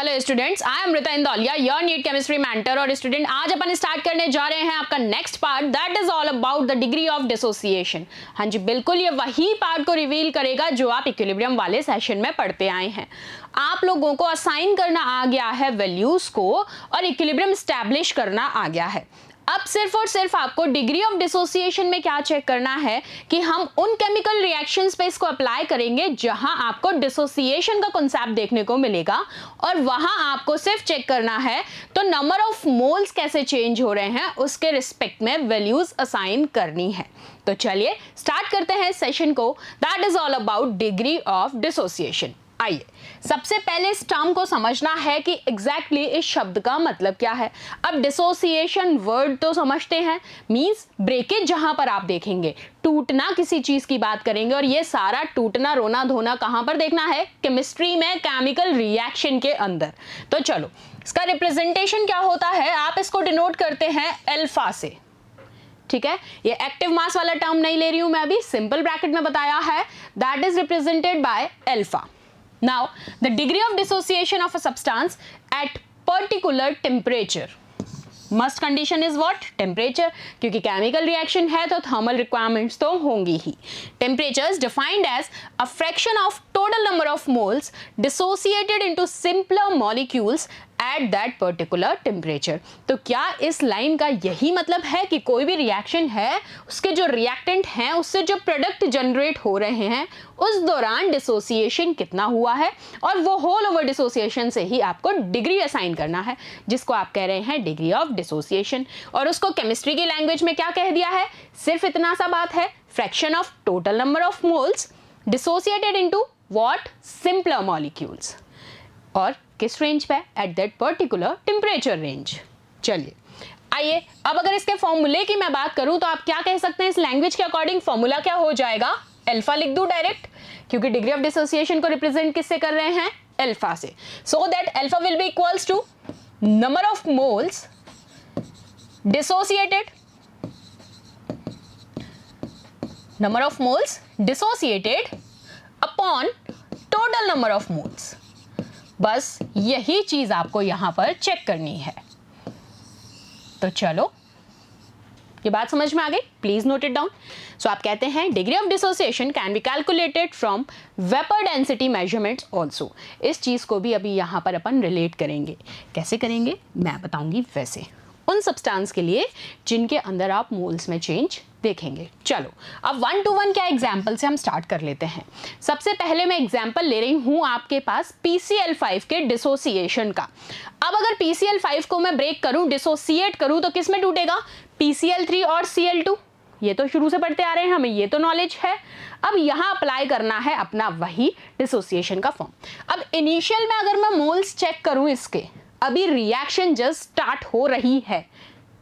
Hello students, I am Rita Indoliya, your NEET chemistry mentor. और student, आज अपन स्टार्ट करने जा रहे हैं आपका next part, that is all about the degree of dissociation. हाँ जी, बिल्कुल ये वही पार्ट को रिवील करेगा जो आप इक्विलिब्रियम वाले सेशन में पढ़ते आए हैं। आप लोगों को असाइन करना आ गया है वैल्यूज को और इक्विलिब्रियम स्टैब्लिश करना आ गया है। अब सिर्फ और सिर्फ आपको डिग्री ऑफ डिसोसिएशन में क्या चेक करना है कि हम उन केमिकल रिएक्शंस पे इसको अप्लाई करेंगे जहां आपको डिसोसिएशन का कॉन्सेप्ट देखने को मिलेगा, और वहां आपको सिर्फ चेक करना है तो नंबर ऑफ मोल्स कैसे चेंज हो रहे हैं उसके रिस्पेक्ट में वैल्यूज असाइन करनी है। तो चलिए स्टार्ट करते हैं सेशन को, that is all about degree of dissociation. आइए, सबसे पहले इस टर्म को समझना है कि एग्जैक्टली इस शब्द का मतलब क्या है। अब डिसोसिएशन वर्ड तो समझते हैं, मींस ब्रेकेज। जहां पर आप देखेंगे टूटना, किसी चीज की बात करेंगे, और ये सारा टूटना रोना धोना कहां पर देखना है? केमिस्ट्री में, केमिकल रिएक्शन के अंदर। तो चलो, इसका रिप्रेजेंटेशन क्या होता है, आप इसको डिनोट करते हैं अल्फा से। ठीक है, ये एक्टिव मास वाला टर्म नहीं ले रही हूं मैं, अभी सिंपल ब्रैकेट में बताया है, that is represented by alpha. Now, the degree of dissociation of a substance at particular temperature. Must condition is what? Temperature, क्योंकि chemical reaction है तो thermal requirements तो होंगी ही। Temperature is defined as a fraction of total number of moles dissociated into simpler molecules at that particular temperature। तो क्या इस line का यही मतलब है कि कोई भी रिएक्शन है, उसके जो रिएक्टेंट हैं, उससे जो प्रोडक्ट जनरेट हो रहे हैं, उस दौरान डिसोसिएशन कितना हुआ है, और वो होल ओवर डिसोसिएशन से ही आपको डिग्री असाइन करना है, जिसको आप कह रहे हैं डिग्री ऑफ डिसोसिएशन। और उसको केमिस्ट्री की लैंग्वेज में क्या कह दिया है? सिर्फ इतना सा बात है, fraction of total number of moles dissociated into what? Simpler molecules. और किस रेंज पे? At that particular temperature range. चलिए आइए, अब अगर इसके फॉर्मूले की मैं बात करूं तो आप क्या कह सकते हैं? इस लैंग्वेज के अकॉर्डिंग फॉर्मूला क्या हो जाएगा? अल्फा लिख दूं डायरेक्ट, क्योंकि डिग्री ऑफ डिसोसिएशन को रिप्रेजेंट किससे कर रहे हैं? अल्फा से। So that alpha will be equals to number of moles dissociated, number of moles dissociated upon total number of moles. बस यही चीज आपको यहां पर चेक करनी है। तो चलो, ये बात समझ में आ गई? Please note it down. So आप कहते हैं degree of dissociation can be calculated from vapour density measurements also. इस चीज को भी अभी यहां पर अपन रिलेट करेंगे। कैसे करेंगे मैं बताऊंगी, वैसे उन सब्सटेंस के लिए जिनके अंदर आप मोल्स में चेंज देखेंगे। चलो, अब 1 to 1 क्या एग्जाम्पल से हम स्टार्ट कर लेते हैं। सबसे पहले मैं एग्जाम्पल ले रही हूं आपके पास PCl5 के डिसोसिएशन का। अब अगर PCl5 को मैं ब्रेक करूं, डिसोसिएट करूं, तो किस में टूटेगा? PCl3 और Cl2। ये तो शुरू से पढ़ते आ रहे हैं, हमें ये तो नॉलेज है। अब यहां अप्लाई करना है अपना वही डिसोसिएशन का फॉर्म। अब इनिशियल में अगर मैं मोल्स चेक करूं इसके, अभी रिएक्शन जस्ट स्टार्ट हो रही है,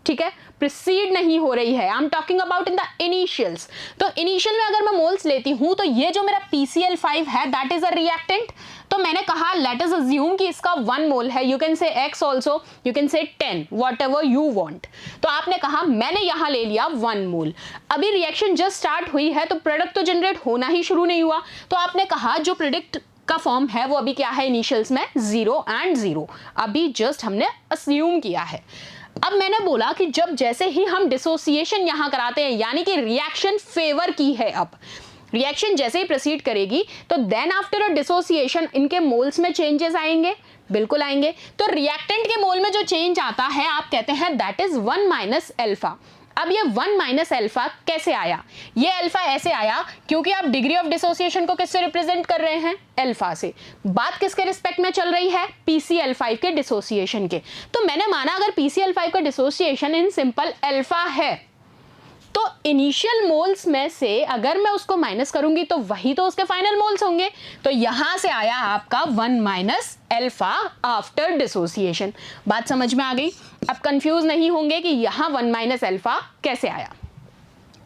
ठीक है, प्रोसीड नहीं हो रही है। I am talking about in the initials. तो इनिशियल में अगर मैं मोल्स लेती हूं तो ये जो मेरा PCl5 है दैट इज अ रिएक्टेंट। तो मैंने कहा लेट अस अज्यूम कि इसका 1 मोल है, यू कैन से X ऑल्सो, यू कैन से 10, वॉट एवर यू वॉन्ट। तो आपने कहा मैंने यहां ले लिया 1 मोल। अभी रिएक्शन जस्ट स्टार्ट हुई है तो प्रोडक्ट तो जनरेट होना ही शुरू नहीं हुआ। तो आपने कहा जो प्रोडक्ट का फॉर्म है वो अभी क्या है? इनिशियल्स में 0 and 0। अभी जस्ट हमने अस्यूम किया है। अब मैंने बोला कि जब जैसे ही हम डिसोसिएशन यहां कराते हैं, यानी कि रिएक्शन फेवर की है, अब रिएक्शन जैसे ही प्रोसीड करेगी तो देन आफ्टर अ डिसोसिएशन इनके मोल्स में चेंजेस आएंगे, बिल्कुल आएंगे। तो रिएक्टेंट के मोल में जो चेंज आता है आप कहते हैं दैट इज 1 माइनस अल्फा। अब ये 1 माइनस अल्फा कैसे आया? ये अल्फा ऐसे आया क्योंकि आप डिग्री ऑफ डिसोसिएशन को किससे रिप्रेजेंट कर रहे हैं? अल्फा से। बात किसके रिस्पेक्ट में चल रही है? PCl5 के डिसोसिएशन के। तो मैंने माना अगर PCl5 का डिसोसिएशन इन सिंपल अल्फा है तो इनिशियल मोल्स में से अगर मैं उसको माइनस करूंगी तो वही तो उसके फाइनल मोल्स होंगे। तो यहां से आया आपका 1 माइनस अल्फा आफ्टर डिसोसिएशन। बात समझ में आ गई? अब कंफ्यूज नहीं होंगे कि यहां 1 माइनस अल्फा कैसे आया।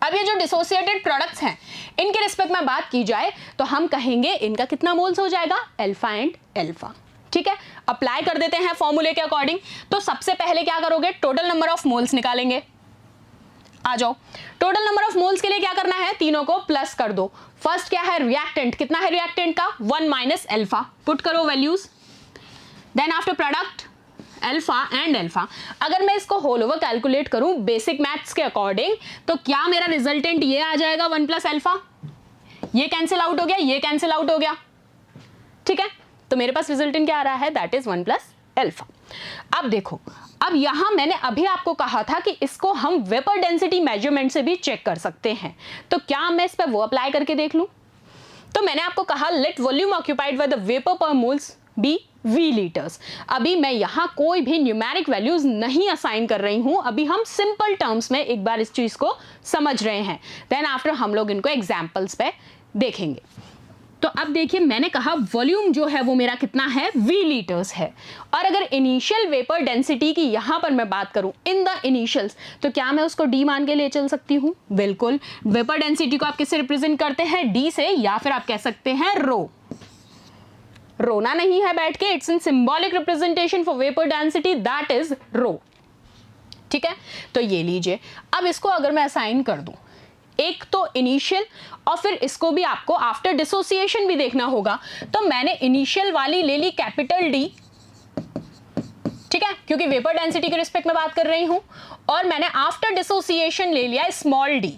अब ये जो डिसोसिएटेड प्रोडक्ट्स हैं इनके रिस्पेक्ट में बात की जाए तो हम कहेंगे इनका कितना मोल्स हो जाएगा? Alpha and alpha. ठीक है, अप्लाई कर देते हैं फॉर्मूले के अकॉर्डिंग। तो सबसे पहले क्या करोगे? टोटल नंबर ऑफ मोल्स निकालेंगे। आ जाओ, टोटल नंबर ऑफ मोल्स के लिए क्या करना है? तीनों को प्लस कर दो। फर्स्ट क्या है? रिएक्टेंट। कितना है रिएक्टेंट का? 1 माइनस अल्फा। पुट करो values. Then after product alpha and alpha. अगर मैं इसको होल ओवर कैलकुलेट करूं बेसिक मैथ्स के अकॉर्डिंग तो क्या मेरा रिजल्टेंट ये आ जाएगा 1 प्लस अल्फा, ये कैंसिल आउट हो गया, ये कैंसिल आउट हो गया, ठीक है। तो मेरे पास रिजल्टेंट क्या आ रहा है, दैट इज 1 प्लस अल्फा। अब देखो, अब यहां मैंने अभी आपको कहा था कि इसको हम वेपर डेंसिटी मेजरमेंट से भी चेक कर सकते हैं, तो क्या मैं इस पर वो अप्लाई करके देख लूं। तो मैंने आपको कहा let volume occupied by the vapour per moles be V litres. अभी मैं यहां कोई भी न्यूमेरिक वैल्यूज नहीं असाइन कर रही हूं, अभी हम सिंपल टर्म्स में एक बार इस चीज को समझ रहे हैं, देन आफ्टर हम लोग इनको एग्जाम्पल्स पे देखेंगे। तो अब देखिए, मैंने कहा वॉल्यूम जो है वो मेरा कितना है, वी लीटर्स है, और अगर इनिशियल वेपर डेंसिटी की यहां पर मैं बात करूं इन द इनिशियल्स, तो क्या मैं उसको डी मान के ले चल सकती हूं, बिल्कुल। वेपर डेंसिटी को आप किससे रिप्रेजेंट करते हैं, डी से, या फिर आप कह सकते हैं रो। रोना नहीं है बैठ के, it's in symbolic representation for vapour density, that is rho, ठीक है। तो ये लीजिए, अब इसको अगर मैं असाइन कर दूं, एक तो इनिशियल और फिर इसको भी आपको आफ्टर डिसोसिएशन भी देखना होगा, तो मैंने इनिशियल वाली ले ली कैपिटल डी, ठीक है, क्योंकि वेपर डेंसिटी के रिस्पेक्ट में बात कर रही हूं, और मैंने आफ्टर डिसोसिएशन ले लिया स्मॉल डी।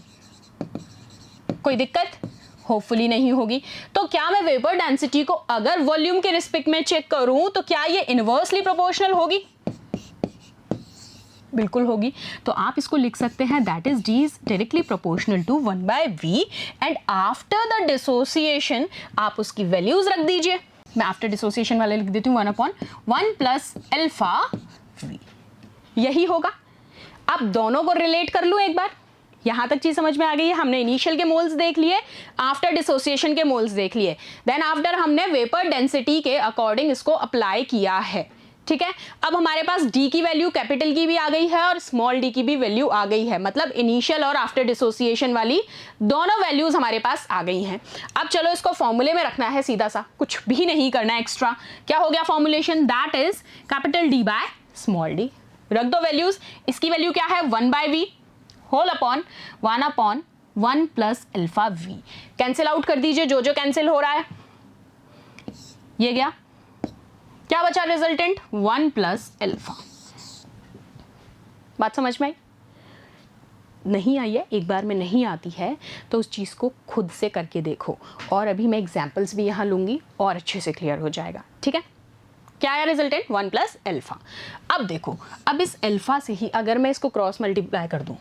कोई दिक्कत होपफुली नहीं होगी। तो क्या मैं वेपर डेंसिटी को अगर वॉल्यूम के रिस्पेक्ट में चेक करूं तो क्या ये इनवर्सली प्रोपोर्शनल होगी, बिल्कुल होगी। तो आप इसको लिख सकते हैं that is D is directly proportional to 1/v, and after the dissociation आप उसकी वैल्यूज रख दीजिए। मैं आफ्टर डिसोसिएशन वाले लिख देती हूँ 1/1 प्लस अल्फा v, यही होगा। अब दोनों को रिलेट कर लूँ एक बार, यहां तक चीज समझ में आ गई है। हमने इनिशियल के मोल्स देख लिए, आफ्टर डिसोसिएशन के मोल्स देख लिए, देन आफ्टर हमने वेपर डेंसिटी के अकॉर्डिंग इसको अप्लाई किया है, ठीक है। अब हमारे पास d की वैल्यू कैपिटल की भी आ गई है और स्मॉल d की भी वैल्यू आ गई है, मतलब इनिशियल और आफ्टर डिसोसिएशन वाली दोनों वैल्यूज हमारे पास आ गई हैं। अब चलो इसको फॉर्मूले में रखना है सीधा सा, कुछ भी नहीं करना एक्स्ट्रा। क्या हो गया formulation, that is capital D by small d। रख दो वैल्यूज, इसकी वैल्यू क्या है 1/v whole upon 1/1 plus alpha v। Cancel out कर दीजिए जो जो कैंसिल हो रहा है, ये गया, क्या बचा रिजल्टेंट 1 प्लस अल्फा। बात समझ में आई, नहीं आई है, एक बार में नहीं आती है तो उस चीज़ को खुद से करके देखो, और अभी मैं एग्जाम्पल्स भी यहाँ लूँगी और अच्छे से क्लियर हो जाएगा, ठीक है। क्या आया रिजल्टेंट 1 प्लस अल्फा। अब देखो, अब इस अल्फा से ही अगर मैं इसको क्रॉस मल्टीप्लाई कर दूँ,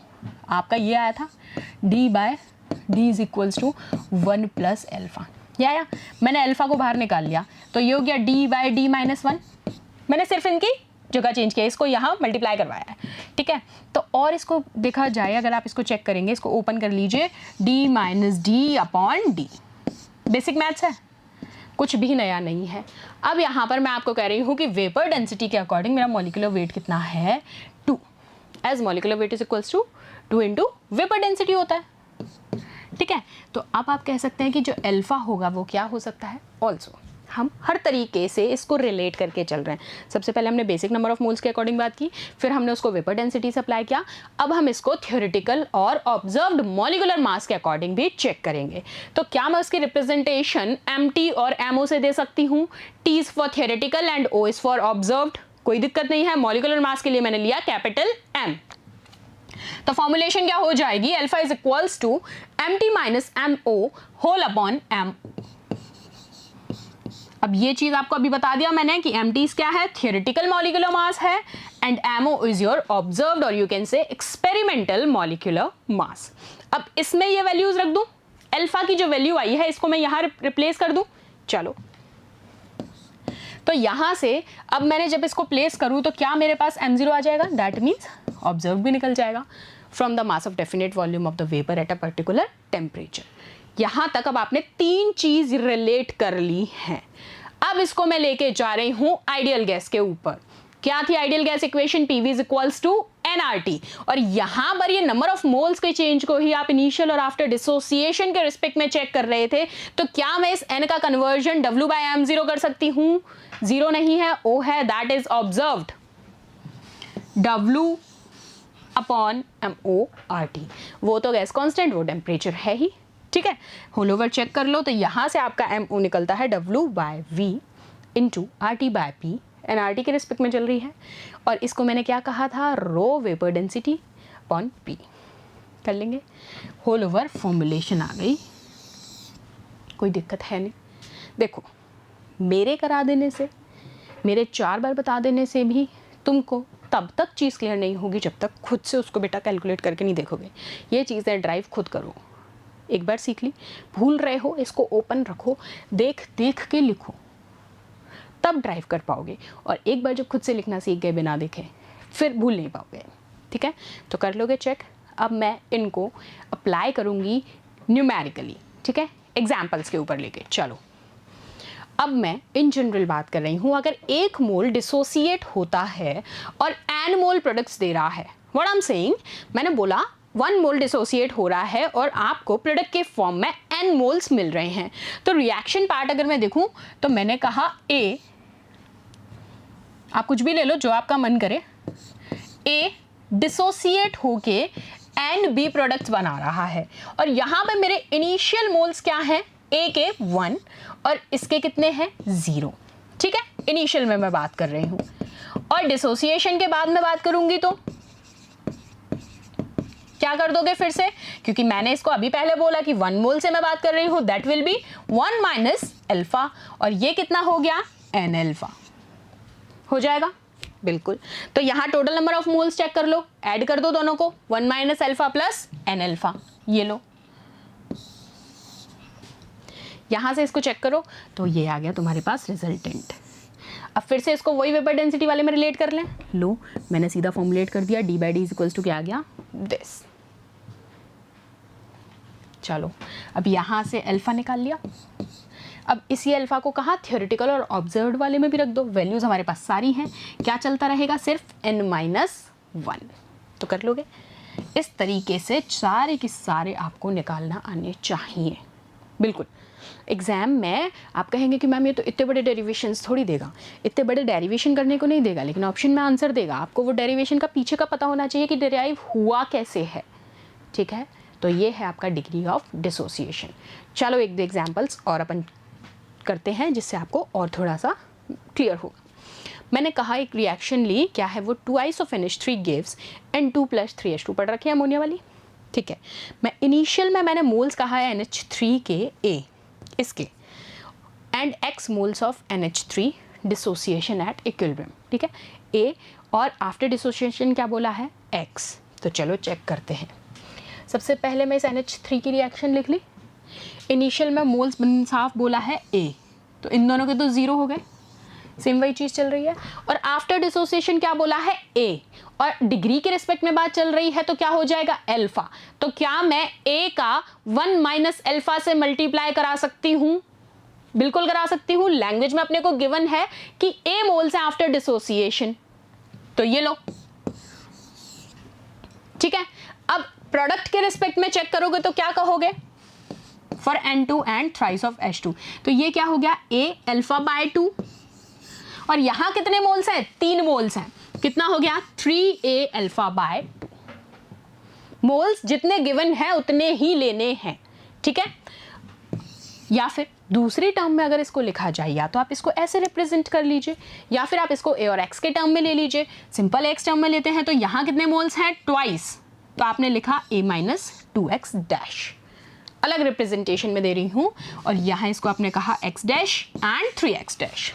आपका ये आया था d by D is equals to 1 plus alpha, ये आया। मैंने अल्फा को बाहर निकाल लिया तो ये हो गया d बाय डी माइनस 1। मैंने सिर्फ इनकी जगह चेंज किया, इसको यहाँ मल्टीप्लाई करवाया है, ठीक है। तो और इसको देखा जाए, अगर आप इसको चेक करेंगे, इसको ओपन कर लीजिए, d minus D upon D, basic maths है, कुछ भी नया नहीं है। अब यहाँ पर मैं आपको कह रही हूँ कि वेपर डेंसिटी के अकॉर्डिंग मेरा मॉलिक्यूलर वेट कितना है 2, as molecular weight is equals to 2 into vapour density होता है, ठीक है। तो अब आप कह सकते हैं कि जो अल्फा होगा वो क्या हो सकता है, ऑल्सो हम हर तरीके से इसको रिलेट करके चल रहे हैं। सबसे पहले हमने बेसिक नंबर ऑफ मोल्स के अकॉर्डिंग बात की, फिर हमने उसको वेपर डेंसिटी से अप्लाई किया, अब हम इसको थ्योरेटिकल और ऑब्जर्व्ड मॉलिक्यूलर मास के अकॉर्डिंग भी चेक करेंगे। तो क्या मैं उसकी रिप्रेजेंटेशन MT और MO से दे सकती हूँ, T is for theoretical and O is for observed, कोई दिक्कत नहीं है। मॉलिक्यूलर मास के लिए मैंने लिया कैपिटल M। तो फॉर्मुलेशन क्या हो जाएगी, alpha is equals to MT minus MO whole upon MO। अब ये चीज आपको अभी बता दिया मैंने कि MT क्या है, थियोरेटिकल मॉलिक्यूलर मास है, and MO is your observed और you can say experimental molecular mass. अब इसमें ये वैल्यूज रख दूं, अल्फा की जो वैल्यू आई है इसको मैं यहां रिप्लेस कर दूं। चलो, तो यहां से अब मैंने जब इसको प्लेस करूं तो क्या मेरे पास m0 आ जाएगा, दैट मीन्स ऑब्जर्व भी निकल जाएगा from the mass of definite volume of the vapour at a particular temperature. यहां तक अब आपने 3 चीज रिलेट कर ली हैं। अब इसको मैं लेके जा रही हूं आइडियल गैस के ऊपर। क्या थी ideal gas equation, PV is equals to nRT, और यहां पर ये नंबर ऑफ मोल्स के चेंज को ही आप इनिशियल और आफ्टर डिसोसिएशन के रिस्पेक्ट में चेक कर रहे थे। तो क्या मैं इस n का कन्वर्जन W बाय m0 कर सकती हूं, 0 नहीं है, O है, that is observed W upon MORT। वो तो गैस कांस्टेंट, वो टेम्परेचर है ही, ठीक है। होल ओवर चेक कर लो, तो यहां से आपका MO निकलता है W by V into RT by P nRT के रिस्पेक्ट में चल रही है, और इसको मैंने क्या कहा था, रो वेपर डेंसिटी अपॉन पी कर लेंगे। होल ओवर फॉर्मूलेशन आ गई, कोई दिक्कत है नहीं। देखो मेरे करा देने से, मेरे 4 बार बता देने से भी तुमको तब तक चीज़ क्लियर नहीं होगी जब तक खुद से उसको बेटा कैलकुलेट करके नहीं देखोगे। ये चीज़ें ड्राइव खुद करो, एक बार सीख ली, भूल रहे हो इसको ओपन रखो, देख देख के लिखो, तब ड्राइव कर पाओगे। और एक बार जब खुद से लिखना सीख गए बिना देखे फिर भूल नहीं पाओगे, ठीक है। तो कर लोगे चेक। अब मैं इनको अप्लाई करूँगी न्यूमेरिकली, ठीक है, एग्जाम्पल्स के ऊपर लेके। चलो अब मैं इन जनरल बात कर रही हूँ, अगर 1 मोल डिसोसिएट होता है और n मोल प्रोडक्ट्स दे रहा है, व्हाट आई एम सेइंग, मैंने बोला 1 मोल डिसोसिएट हो रहा है और आपको प्रोडक्ट के फॉर्म में n मोल्स मिल रहे हैं। तो रिएक्शन पार्ट अगर मैं देखूं तो मैंने कहा A, आप कुछ भी ले लो जो आपका मन करे, A डिसोसिएट होके n B प्रोडक्ट्स बना रहा है, और यहाँ पे मेरे इनिशियल मोल्स क्या हैं, A के 1 और इसके कितने हैं 0, ठीक है, इनिशियल में मैं बात कर रही हूँ। और डिसोसिएशन के बाद मैं बात करूंगी तो क्या कर दोगे फिर से, क्योंकि मैंने इसको अभी पहले बोला कि 1 मोल से मैं बात कर रही हूँ, that will be 1 minus alpha, और ये कितना हो गया n अल्फा हो जाएगा, बिल्कुल। तो यहाँ total number of moles check कर लो, ऐड कर दो दोनों को, 1 minus alpha plus n alpha, ये लो। यहाँ से इसको चेक करो तो ये आ गया तुम्हारे पास रिजल्टेंट। अब फिर से इसको वही वेपर डेंसिटी वाले में रिलेट कर लें, लो मैंने सीधा फॉर्मुलेट कर दिया, D by D equals to क्या आ गया दिस। चलो अब यहाँ से अल्फा निकाल लिया, अब इसी अल्फा को कहाँ थियोरेटिकल और ऑब्जर्व्ड वाले में भी रख दो, वैल्यूज हमारे पास सारी हैं, क्या चलता रहेगा सिर्फ n-1, तो कर लोगे। इस तरीके से सारे के सारे आपको निकालना आने चाहिए, बिल्कुल। एग्जाम में आप कहेंगे कि मैम ये तो इतने बड़े डेरिवेशंस थोड़ी देगा, इतने बड़े डेरिवेशन करने को नहीं देगा, लेकिन ऑप्शन में आंसर देगा, आपको वो डेरिवेशन का पीछे का पता होना चाहिए कि डेराइव हुआ कैसे है, ठीक है। तो ये है आपका डिग्री ऑफ डिसोसिएशन। चलो एक दो एग्जाम्पल्स और अपन करते हैं जिससे आपको और थोड़ा सा क्लियर होगा। मैंने कहा एक रिएक्शन ली, क्या है वो, 2 of NH3 gives N2 + 3H2 पढ़ रखी है अमोनिया वाली, ठीक है। मैं इनिशियल में मैंने मोल्स कहा है NH3 के A इसके, and x moles of NH3 dissociation at equilibrium, ठीक है, A, और आफ्टर डिसोसिएशन क्या बोला है x। तो चलो चेक करते हैं। सबसे पहले मैं इस NH3 की रिएक्शन लिख ली, इनिशियल में मोल्स साफ बोला है A, तो इन दोनों के तो 0 हो गए, सेम वही चीज़ चल रही है। और आफ्टर डिसोसिएशन क्या बोला है A, और डिग्री के रिस्पेक्ट में बात चल रही है तो क्या हो जाएगा अल्फा। तो क्या मैं A का 1 माइनस अल्फा से मल्टीप्लाई करा सकती हूँ, बिल्कुल करा सकती हूँ। लैंग्वेज में अपने को गिवन है कि A मोल्स है आफ्टर डिसोसिएशन, तो ये लो, ठीक है। अब प्रोडक्ट के रिस्पेक्ट में चेक करोगे तो क्या कहोगे, for N2 and thrice of H2, तो ये क्या हो गया A अल्फा बाय 2, और यहाँ कितने मोल्स हैं, 3 मोल्स हैं, कितना हो गया 3A अल्फा बाय 2। मोल्स जितने गिवन है उतने ही लेने हैं, ठीक है। या फिर दूसरी टर्म में अगर इसको लिखा जाए, या तो आप इसको ऐसे रिप्रेजेंट कर लीजिए, या फिर आप इसको A और X के टर्म में ले लीजिए। सिंपल X टर्म में लेते हैं तो यहाँ कितने मोल्स हैं, ट्वाइस, तो आपने लिखा A माइनस 2x डैश, अलग रिप्रेजेंटेशन में दे रही हूँ, और यहाँ इसको आपने कहा x dash and 3x dash.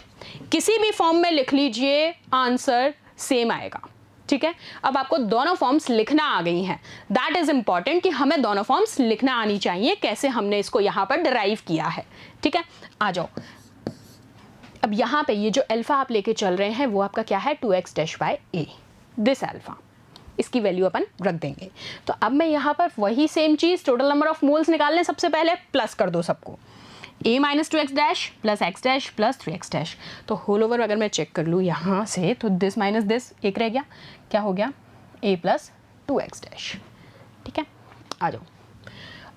किसी भी फॉर्म में लिख लीजिए, आंसर सेम आएगा, ठीक है। अब आपको दोनों फॉर्म्स लिखना आ गई हैं, दैट इज इंपॉर्टेंट कि हमें दोनों फॉर्म्स लिखना आनी चाहिए, कैसे हमने इसको यहाँ पर डिराइव किया है, ठीक है। आ जाओ, अब यहाँ पे ये जो अल्फा आप लेके चल रहे हैं वो आपका क्या है 2x dash by A, this alpha, इसकी वैल्यू अपन रख देंगे। तो अब मैं यहाँ पर वही same cheese, total number of moles निकालने, सबसे पहले प्लस कर दो सबको, A minus 2x dash plus x dash plus 3x dash. तो होल ओवर अगर मैं चेक कर लूँ यहाँ से तो दिस माइनस दिस एक रह गया, क्या हो गया A प्लस 2x डैश, ठीक है। आ जाओ,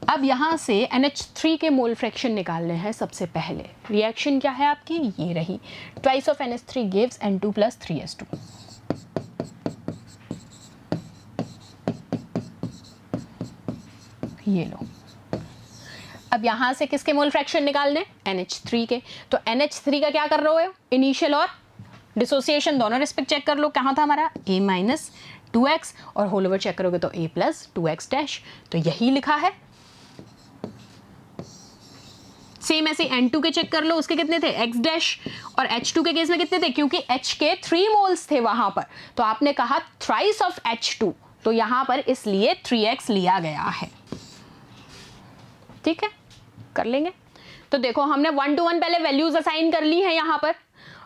अब यहाँ से NH3 के मोल फ्रैक्शन निकालने हैं। सबसे पहले रिएक्शन क्या है आपकी, ये रही, twice of NH3 gives N2 + 3H2। ये लो, अब यहाँ से किसके मोल फ्रैक्शन निकालने, NH3 के, तो NH3 का क्या कर रहे हो, इनिशियल और डिसोसिएशन दोनों रिस्पेक्ट चेक कर लो, कहाँ था हमारा a माइनस 2x, और होल ओवर चेक करोगे तो a प्लस 2x डैश, तो यही लिखा है। सेम ऐसे N2 के चेक कर लो, उसके कितने थे x डैश, और H2 के केस में कितने थे, क्योंकि H के 3 मोल्स थे वहां पर, तो आपने कहा थ्राइस ऑफ H2, तो यहां पर इसलिए 3x लिया गया है। ठीक है, कर लेंगे। तो देखो हमने 1 to 1 पहले वैल्यूज असाइन कर ली है। यहां पर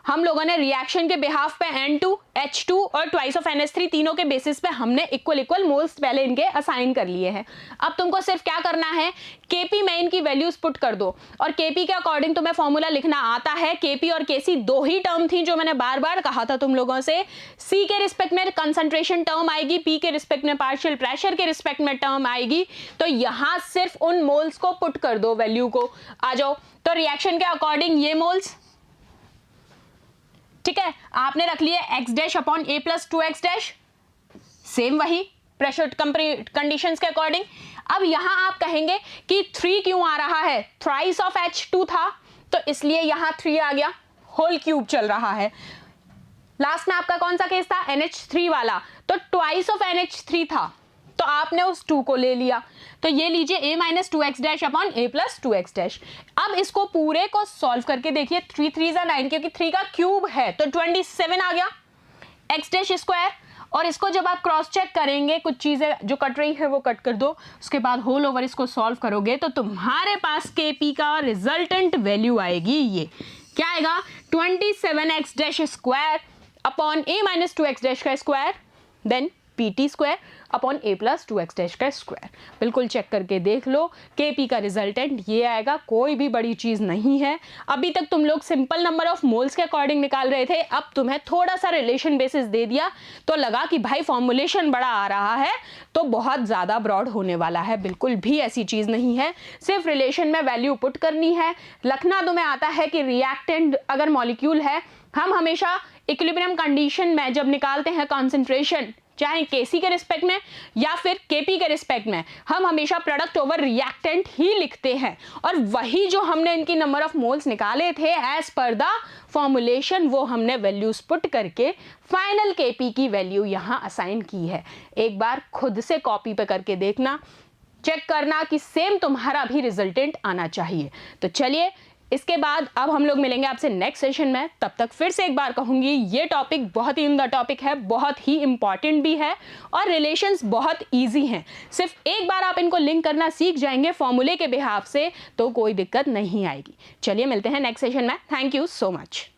हम लोगों ने रिएक्शन के बिहाफ पे N2, H2 और ट्वाइस ऑफ NH3 तीनों के बेसिस पे हमने इक्वल इक्वल मोल्स पहले इनके असाइन कर लिए हैं। अब तुमको सिर्फ क्या करना है, Kp में इनकी वैल्यूज पुट कर दो, और Kp के अकॉर्डिंग तुम्हें फॉर्मूला लिखना आता है। Kp और Kc दो ही टर्म थी जो मैंने बार बार कहा था तुम लोगों से। C के रिस्पेक्ट में कंसंट्रेशन टर्म आएगी, P के रिस्पेक्ट में पार्शियल प्रेशर के रिस्पेक्ट में टर्म आएगी, तो यहां सिर्फ उन मोल्स को पुट कर दो, वैल्यू को आ जाओ। तो रिएक्शन के अकॉर्डिंग ये मोल्स, ठीक है, आपने रख लिया x dash upon a plus 2x dash, same वही प्रेशर कंडीशंस के अकॉर्डिंग। अब यहां आप कहेंगे कि 3 क्यों आ रहा है, थ्राइस ऑफ H2 था तो इसलिए यहां 3 आ गया, होल क्यूब चल रहा है। लास्ट में आपका कौन सा केस था, NH3 वाला, तो ट्वाइस ऑफ NH3 था तो आपने उस 2 को ले लिया, तो ये लीजिए a minus 2x dash upon a plus 2x dash. अब इसको पूरे को सॉल्व करके देखिए, 3 3 9, क्योंकि 3 का क्यूब है तो 27 आ गया x डैश स्क्वायर। और इसको जब आप क्रॉस चेक करेंगे, कुछ चीजें जो कट रही है वो कट कर दो, उसके बाद होल ओवर इसको सॉल्व करोगे तो तुम्हारे पास Kp का रिजल्टेंट वैल्यू आएगी, ये क्या आएगा, 27x dash square upon a minus 2x dash का square, then pt square upon a plus 2x dash का स्क्वायर। बिल्कुल चेक करके देख लो, Kp का रिजल्टेंट ये आएगा, कोई भी बड़ी चीज नहीं है। अभी तक तुम लोग सिंपल नंबर ऑफ मोल्स के अकॉर्डिंग निकाल रहे थे, अब तुम्हें थोड़ा सा रिलेशन बेसिस दे दिया तो लगा कि भाई फॉर्मुलेशन बड़ा आ रहा है तो बहुत ज्यादा ब्रॉड होने वाला है। बिल्कुल भी ऐसी चीज नहीं है, सिर्फ रिलेशन में वैल्यू पुट करनी है। लिखना तुम्हें आता है कि रिएक्टेंट अगर मॉलिक्यूल है, हम हमेशा इक्विलिब्रियम कंडीशन में जब निकालते हैं कॉन्सेंट्रेशन, चाहे Kc के रिस्पेक्ट में या फिर Kp के रिस्पेक्ट में, हम हमेशा प्रोडक्ट ओवर रिएक्टेंट ही लिखते हैं, और वही जो हमने इनकी नंबर ऑफ मोल्स निकाले थे एज पर द फॉर्मुलेशन, वो हमने वैल्यूज पुट करके फाइनल Kp की वैल्यू यहां असाइन की है। एक बार खुद से कॉपी पे करके देखना, चेक करना कि सेम तुम्हारा भी रिजल्टेंट आना चाहिए। तो चलिए, इसके बाद अब हम लोग मिलेंगे आपसे नेक्स्ट सेशन में। तब तक फिर से एक बार कहूंगी, ये टॉपिक बहुत ही उम्दा टॉपिक है, बहुत ही इंपॉर्टेंट भी है, और रिलेशंस बहुत इजी हैं। सिर्फ एक बार आप इनको लिंक करना सीख जाएंगे फॉर्मूले के बिहाफ से तो कोई दिक्कत नहीं आएगी। चलिए मिलते हैं नेक्स्ट सेशन में। Thank you so much.